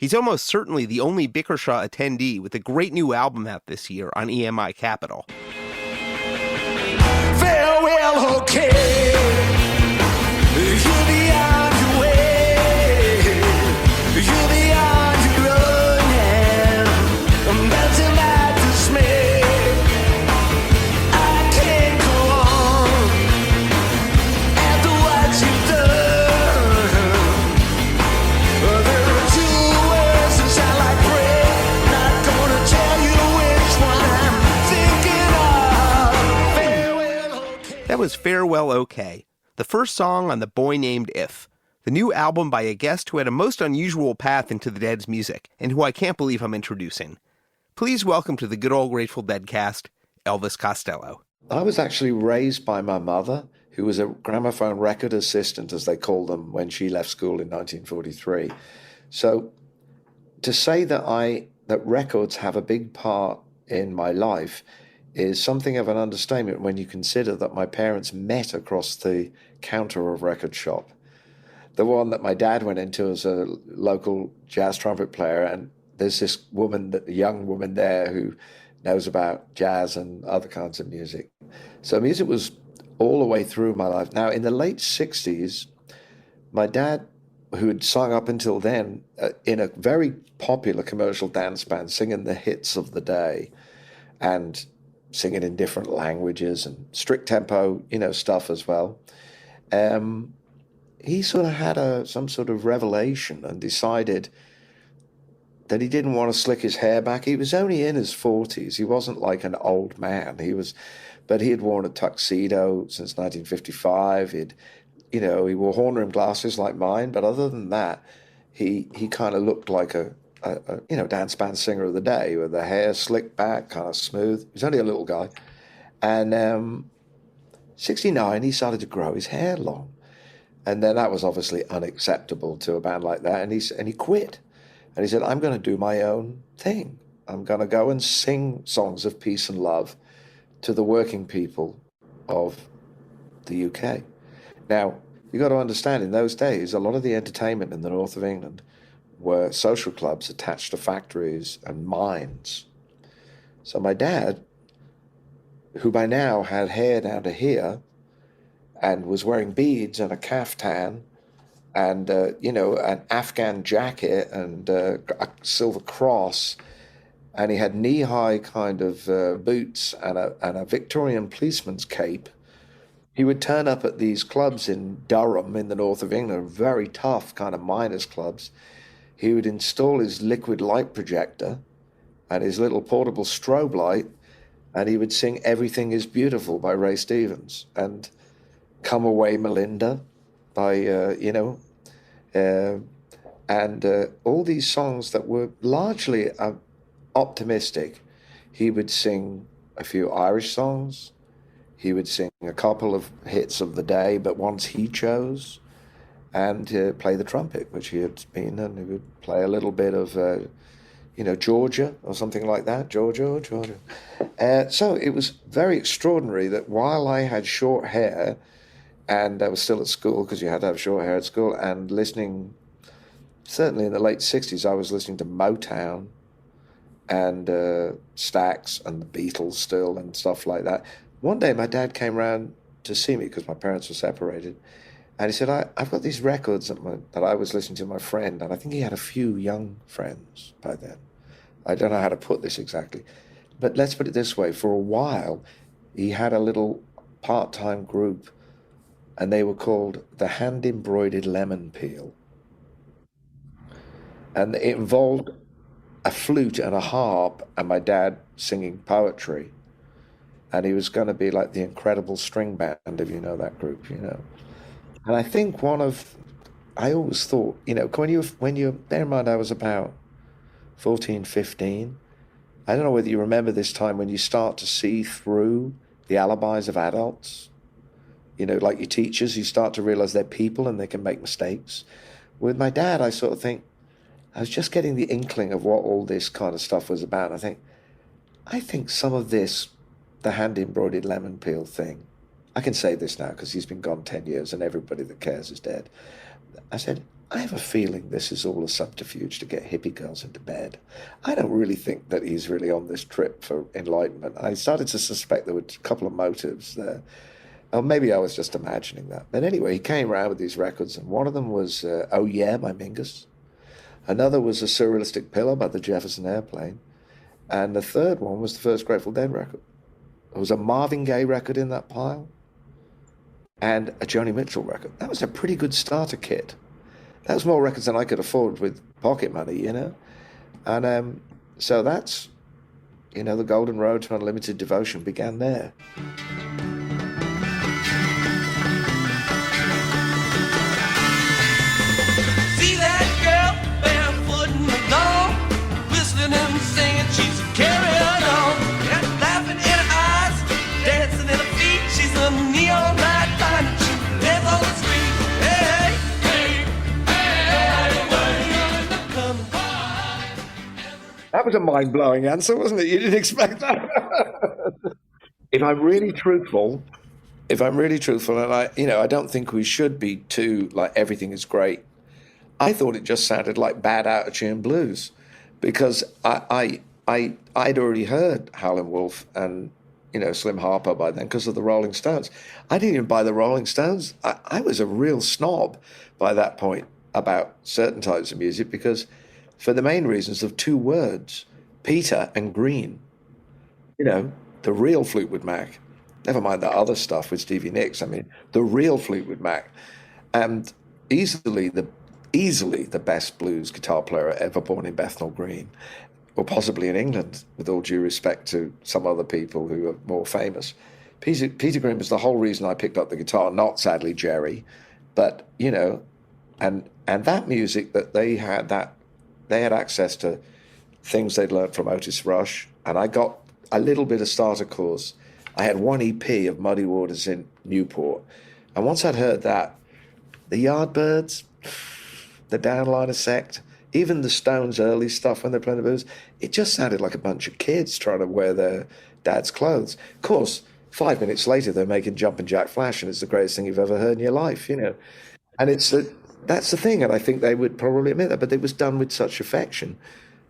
He's almost certainly the only Bickershaw attendee with a great new album out this year on EMI Capital. Farewell, okay. You're beyond your way. You're beyond your own hand. I'm melting at dismay. I can't go on after what you've done. There are two words that sound like prayer. Not gonna tell you which one I'm thinking of. Farewell, okay. That was Farewell OK, the first song on The Boy Named If, the new album by a guest who had a most unusual path into the Dead's music, and who I can't believe I'm introducing. Please welcome to the Good Old Grateful Dead cast, Elvis Costello. I was actually raised by my mother, who was a gramophone record assistant, as they called them, when she left school in 1943. So to say that records have a big part in my life is something of an understatement when you consider that my parents met across the counter of a record shop. The one that my dad went into as a local jazz trumpet player, and there's this woman, a young woman there who knows about jazz and other kinds of music. So music was all the way through my life. Now, in the late 60s, my dad, who had sung up until then in a very popular commercial dance band, singing the hits of the day and singing in different languages and strict tempo, stuff as well. He sort of had some sort of revelation and decided that he didn't want to slick his hair back. He was only in his 40s. He wasn't like an old man. But he had worn a tuxedo since 1955. He wore horn-rimmed glasses like mine. But other than that, he kind of looked like a dance band singer of the day, with the hair slicked back, kind of smooth. He was only a little guy. And 69, he started to grow his hair long. And then that was obviously unacceptable to a band like that. And he quit. And he said, I'm going to do my own thing. I'm going to go and sing songs of peace and love to the working people of the UK. Now, you've got to understand, in those days, a lot of the entertainment in the north of England were social clubs attached to factories and mines. So my dad, who by now had hair down to here and was wearing beads and a caftan and, an Afghan jacket and a silver cross, and he had knee-high kind of boots and a Victorian policeman's cape, he would turn up at these clubs in Durham in the north of England, very tough kind of miners' clubs. He would install his liquid light projector and his little portable strobe light, and he would sing Everything is Beautiful by Ray Stevens and Come Away Melinda by, and all these songs that were largely optimistic. He would sing a few Irish songs. He would sing a couple of hits of the day, but ones he chose, and play the trumpet, which he had been, and he would play a little bit of, Georgia or something like that, Georgia. So it was very extraordinary that while I had short hair, and I was still at school, because you had to have short hair at school, and listening, certainly in the late 60s, I was listening to Motown and Stax and the Beatles still and stuff like that. One day my dad came round to see me because my parents were separated, and he said, I've got these records that I was listening to my friend, and I think he had a few young friends by then. I don't know how to put this exactly, but let's put it this way. For a while, he had a little part-time group, and they were called the Hand-Embroidered Lemon Peel. And it involved a flute and a harp and my dad singing poetry. And he was going to be like the Incredible String Band, if you know that group, And I think I always thought, when you, bear in mind I was about 14, 15. I don't know whether you remember this time when you start to see through the alibis of adults. Like your teachers, you start to realize they're people and they can make mistakes. With my dad, I sort of think, I was just getting the inkling of what all this kind of stuff was about. I think some of this, the hand-embroidered lemon peel thing, I can say this now because he's been gone 10 years and everybody that cares is dead. I said, I have a feeling this is all a subterfuge to get hippie girls into bed. I don't really think that he's really on this trip for enlightenment. I started to suspect there were a couple of motives there. Or maybe I was just imagining that. But anyway, he came around with these records, and one of them was Oh Yeah by Mingus. Another was A Surrealistic Pillow by the Jefferson Airplane. And the third one was the first Grateful Dead record. There was a Marvin Gaye record in that pile and a Joni Mitchell record. That was a pretty good starter kit. That was more records than I could afford with pocket money, you know? And so that's, you know, the golden road to unlimited devotion began there. See that girl barefoot in the dawn, whistling and singing, she's carrying on. Yeah, laughing in her eyes, dancing in her feet. She's a neon light line and she lives on the street. Hey, hey, That was a mind-blowing answer, wasn't it? You didn't expect that. If I'm really truthful, and I don't think we should be too, like, everything is great. I thought it just sounded like bad out-of-tune blues because I'd already heard Howlin' Wolf and, you know, Slim Harper by then because of the Rolling Stones. I didn't even buy the Rolling Stones. I was a real snob by that point about certain types of music because for the main reasons of two words, Peter and Green. You know, the real Fleetwood Mac. Never mind that other stuff with Stevie Nicks. I mean, the real Fleetwood Mac. And easily the best blues guitar player ever born in Bethnal Green, or possibly in England, with all due respect to some other people who are more famous. Peter Green was the whole reason I picked up the guitar, not sadly Jerry, but, you know, and that music that they had access to things they'd learned from Otis Rush, and I got a little bit of starter course. I had one EP of Muddy Waters in Newport, and once I'd heard that, the Yardbirds, the Downliner Sect, even the Stones' early stuff when they're playing the blues, it just sounded like a bunch of kids trying to wear their dad's clothes. Of course, 5 minutes later, they're making Jumpin' Jack Flash, and it's the greatest thing you've ever heard in your life, you know. And that's the thing, and I think they would probably admit that, but it was done with such affection.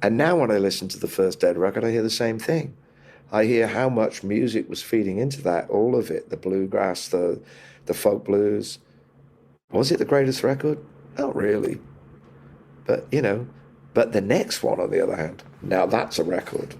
And now when I listen to the first Dead record, I hear the same thing. I hear how much music was feeding into that, all of it, the bluegrass, the folk blues. Was it the greatest record? Not really. But, you know, but the next one, on the other hand, now that's a record.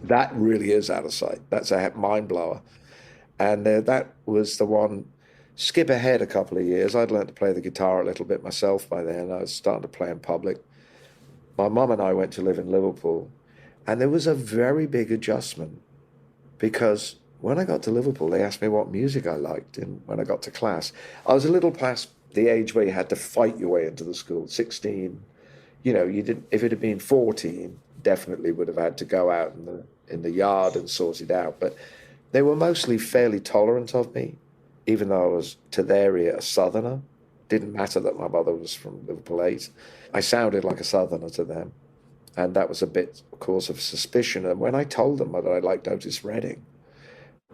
That really is out of sight. That's a mind blower. And that was the one. Skip ahead a couple of years. I'd learned to play the guitar a little bit myself by then. I was starting to play in public. My mum and I went to live in Liverpool, and there was a very big adjustment because when I got to Liverpool, they asked me what music I liked. And when I got to class, I was a little past the age where you had to fight your way into the school. 16, you know, you didn't. If it had been 14, definitely would have had to go out in the yard and sort it out. But they were mostly fairly tolerant of me, even though I was, to their ear, a Southerner. Didn't matter that my mother was from Liverpool 8. I sounded like a Southerner to them. And that was a bit, of course, of suspicion. And when I told them that I liked Otis Redding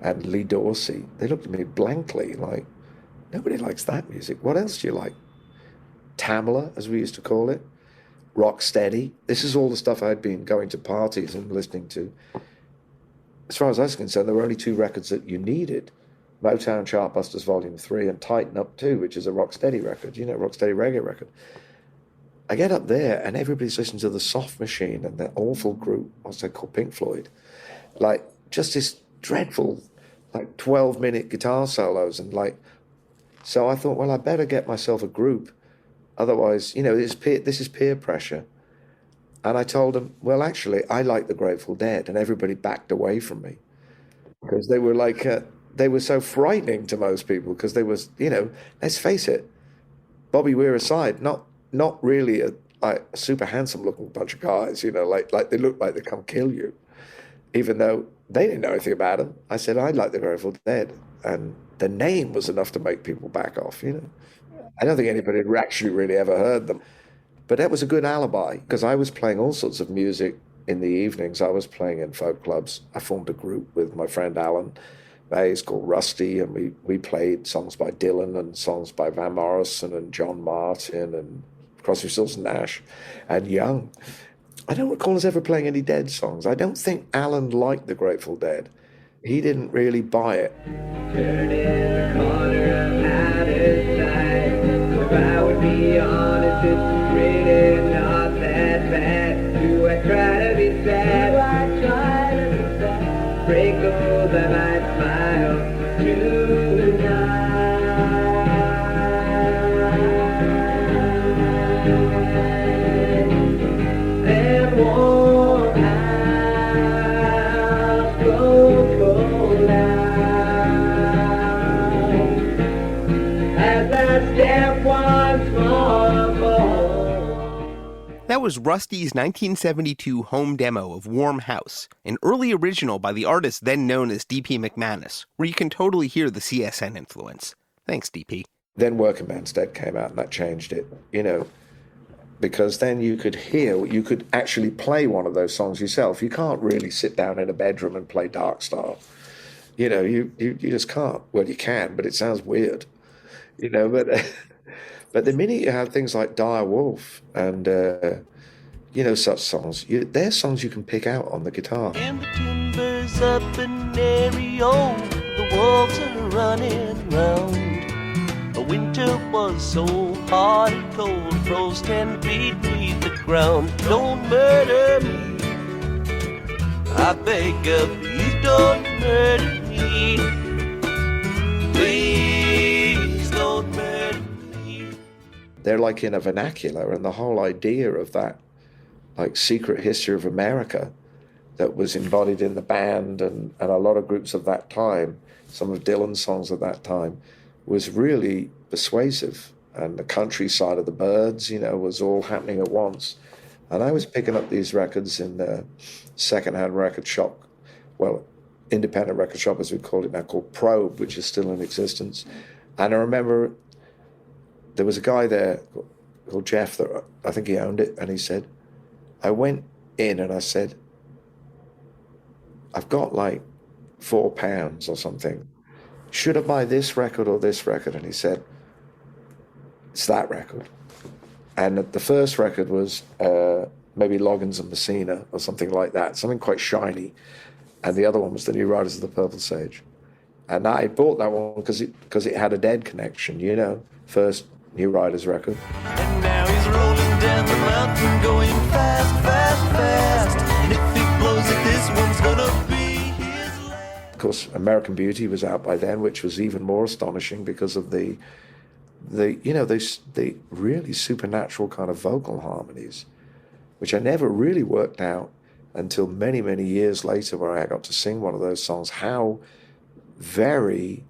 and Lee Dorsey, they looked at me blankly like, nobody likes that music. What else do you like? Tamla, as we used to call it. Rocksteady. This is all the stuff I'd been going to parties and listening to. As far as I was concerned, there were only two records that you needed. Motown Chartbusters Volume 3 and Tighten Up 2, which is a Rocksteady record, you know, Rocksteady reggae record. I get up there and everybody's listening to the Soft Machine and that awful group, what's they called, Pink Floyd. Like, just this dreadful, like, 12-minute guitar solos and, like... So I thought, well, I better get myself a group. Otherwise, you know, this is peer pressure. And I told them, well, actually, I like the Grateful Dead. And everybody backed away from me. Because they were like, they were so frightening to most people. Because they was, you know, let's face it, Bobby Weir aside, not really like a super handsome looking bunch of guys, you know, like they look like they come kill you, even though they didn't know anything about them. I said, I like the Grateful Dead. And the name was enough to make people back off, you know. I don't think anybody had actually really ever heard them. But that was a good alibi because I was playing all sorts of music in the evenings. I was playing in folk clubs. I formed a group with my friend Alan Mays called Rusty, and we played songs by Dylan and songs by Van Morrison and John Martin and Crosby, Stills and Nash and Young. I don't recall us ever playing any Dead songs. I don't think Alan liked the Grateful Dead. He didn't really buy it. Turn in the corner out of sight. If I would be honest, it's really not that bad. Do I try to be sad? Do I try to be sad? Sprinkles I might smile tonight. And warm house go cold out as I step once more. That was Rusty's 1972 home demo of Warm House, an early original by the artist then known as D.P. McManus, where you can totally hear the CSN influence. Thanks, D.P. Then Working Man's Dead came out, and that changed it, you know, because then you could actually play one of those songs yourself. You can't really sit down in a bedroom and play Dark Star. You know, you just can't. Well, you can, but it sounds weird, you know, but the minute you have things like Dire Wolf and, you know, such songs, they're songs you can pick out on the guitar. In the timbers up in Mario, the wolves are running round. The winter was so hard and cold, froze 10 feet beneath the ground. Don't murder me, I beg of you, don't murder me. Please don't murder me. They're like in a vernacular, and the whole idea of that, like, secret history of America that was embodied in the band and a lot of groups of that time, some of Dylan's songs of that time, was really persuasive. And the countryside of the Birds, you know, was all happening at once. And I was picking up these records in the secondhand record shop, well, independent record shop as we call it now, called Probe, which is still in existence. And I remember there was a guy there called Jeff, that I think he owned it, and he said, I went in and I said, I've got like £4 or something. Should I buy this record or this record? And he said, it's that record. And the first record was maybe Loggins and Messina or something like that, something quite shiny. And the other one was the New Riders of the Purple Sage. And I bought that one because it had a Dead connection, you know, first New Riders record. And now he's rolling down the mountain, going fast, fast, fast. And if he blows it, this one's gonna be his last. Of course, American Beauty was out by then, which was even more astonishing because of the really supernatural kind of vocal harmonies, which I never really worked out until many, many years later, where I got to sing one of those songs, how very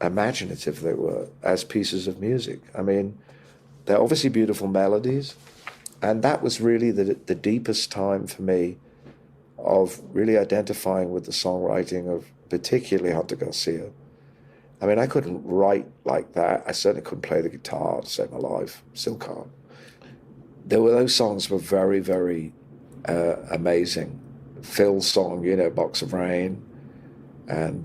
imaginative they were as pieces of music. I mean, they're obviously beautiful melodies, and that was really the deepest time for me of really identifying with the songwriting of particularly Hunter Garcia. I mean, I couldn't write like that. I certainly couldn't play the guitar to save my life. Still can't. Those songs were very, very amazing. Phil's song, you know, Box of Rain, and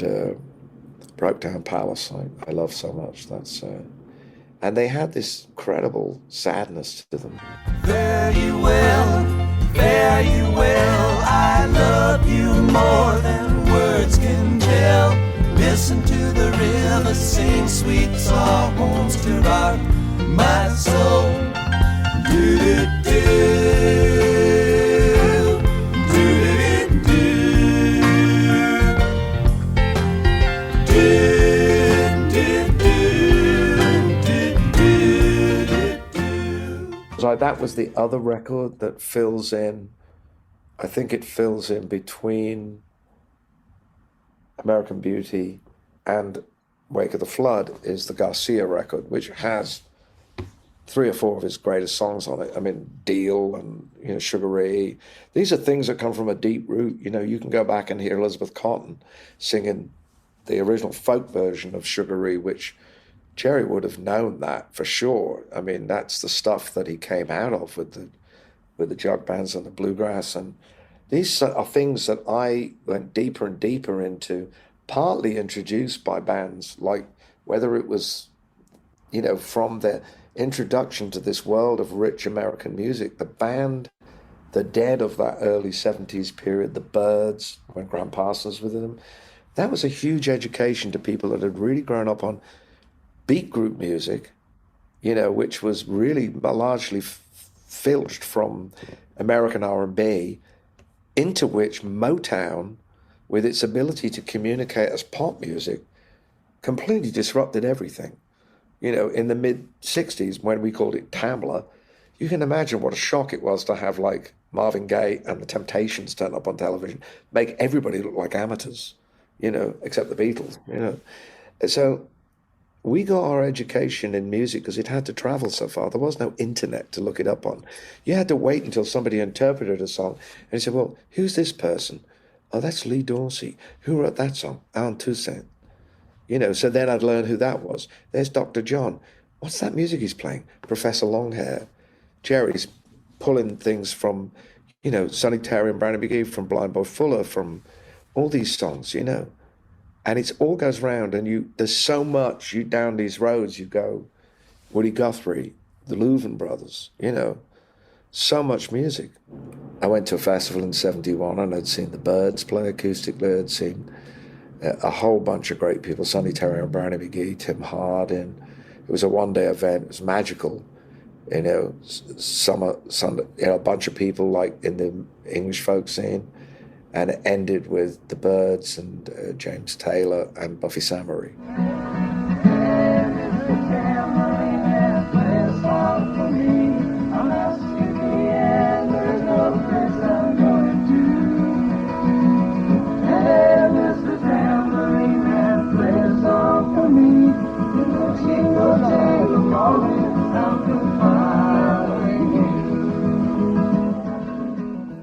Broke Down Palace, I love so much. That's and they had this incredible sadness to them. Fare you well, fare you well. I love you more than words can tell. Listen to the river sing sweet songs to rock my soul. Do-do-do. Like, that was the other record that fills in, I think it fills in between American Beauty and Wake of the Flood, is the Garcia record, which has three or four of his greatest songs on it. I mean, Deal and, Sugar Ray. These are things that come from a deep root. You can go back and hear Elizabeth Cotton singing the original folk version of Sugar Ray, which Jerry would have known that for sure. I mean, that's the stuff that he came out of with the jug bands and the bluegrass. And these are things that I went deeper and deeper into, partly introduced by bands, like whether it was, from the introduction to this world of rich American music, the band, the Dead of that early 70s period, the Byrds, when Graham Parsons was with them, that was a huge education to people that had really grown up on beat group music, which was really largely filched from American R&B, into which Motown, with its ability to communicate as pop music, completely disrupted everything. In the mid-'60s, when we called it Tamla, you can imagine what a shock it was to have like Marvin Gaye and the Temptations turn up on television, make everybody look like amateurs, except the Beatles, So we got our education in music because it had to travel so far. There was no internet to look it up on. You had to wait until somebody interpreted a song. And you said, well, who's this person? Oh, that's Lee Dorsey. Who wrote that song? Alan Toussaint. So then I'd learn who that was. There's Dr. John. What's that music he's playing? Professor Longhair. Jerry's pulling things from, Sonny Terry and Brownie McGee, from Blind Boy Fuller, from all these songs, And it all goes round, and there's so much, down these roads, you go, Woody Guthrie, the Louvin Brothers, so much music. I went to a festival in 71, and I'd seen the Byrds play acoustically. I'd seen a whole bunch of great people, Sonny Terry and Brownie McGee, Tim Hardin. It was a one-day event. It was magical. Sunday, a bunch of people like in the English folk scene. And it ended with the Byrds and James Taylor and Buffy Samory.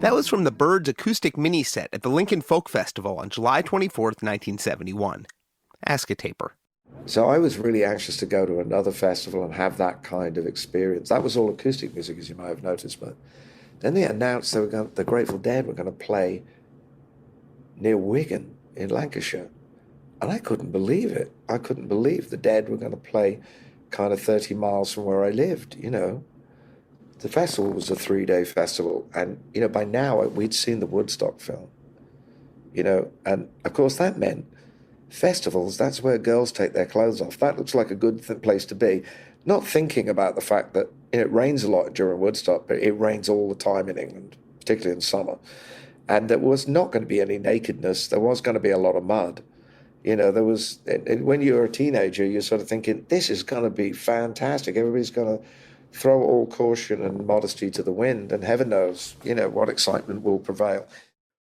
That was from the Byrds acoustic mini set at the Lincoln Folk Festival on July 24th, 1971. Ask a taper. So I was really anxious to go to another festival and have that kind of experience. That was all acoustic music, as you might have noticed, but then they announced the Grateful Dead were going to play near Wigan in Lancashire. And I couldn't believe it. I couldn't believe the Dead were going to play kind of 30 miles from where I lived, The festival was a 3-day festival, and, by now we'd seen the Woodstock film, and of course that meant festivals, that's where girls take their clothes off. That looks like a good place to be, not thinking about the fact that it rains a lot during Woodstock, but it rains all the time in England, particularly in summer, and there was not going to be any nakedness. There was going to be a lot of mud. There was, when you're a teenager, you're sort of thinking, this is going to be fantastic. Everybody's going to throw all caution and modesty to the wind, and heaven knows, what excitement will prevail.